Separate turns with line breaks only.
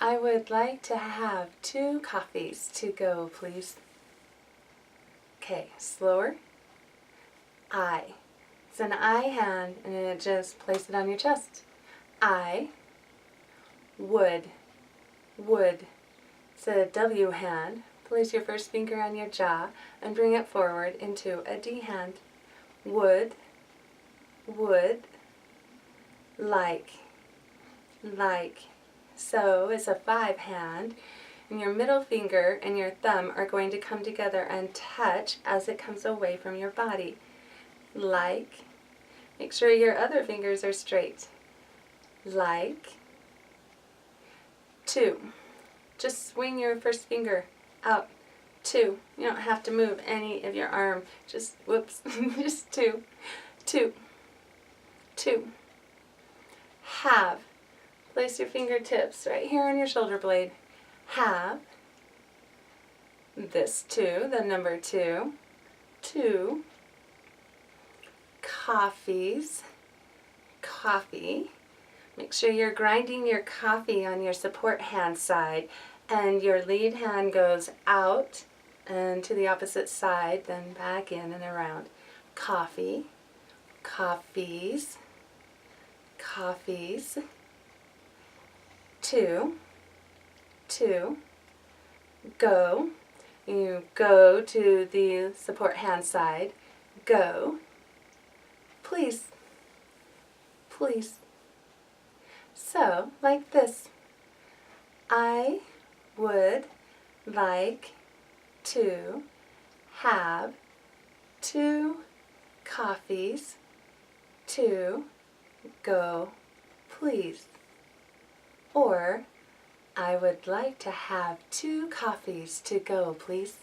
I would like to have 2 coffees to go, please. Okay, slower. I. It's an I hand, and just place it on your chest. I would. It's a W hand. Place your first finger on your jaw and bring it forward into a D hand. Would, like. So it's a 5 hand, and your middle finger and your thumb are going to come together and touch as it comes away from your body. Like. Make sure your other fingers are straight. Like. 2. Just swing your first finger out. 2. You don't have to move any of your arm. Just, whoops, just 2. 2. Have. Place your fingertips right here on your shoulder blade. Have. This 2, the number 2. 2. Coffees. Coffee. Make sure you're grinding your coffee on your support hand side, and your lead hand goes out and to the opposite side, then back in and around. Coffee. Coffees. 2. Go. You go to the support hand side. Go. Please. So, like this. I would like to have 2 coffees to go, please. Or, I would like to have 2 coffees to go, please.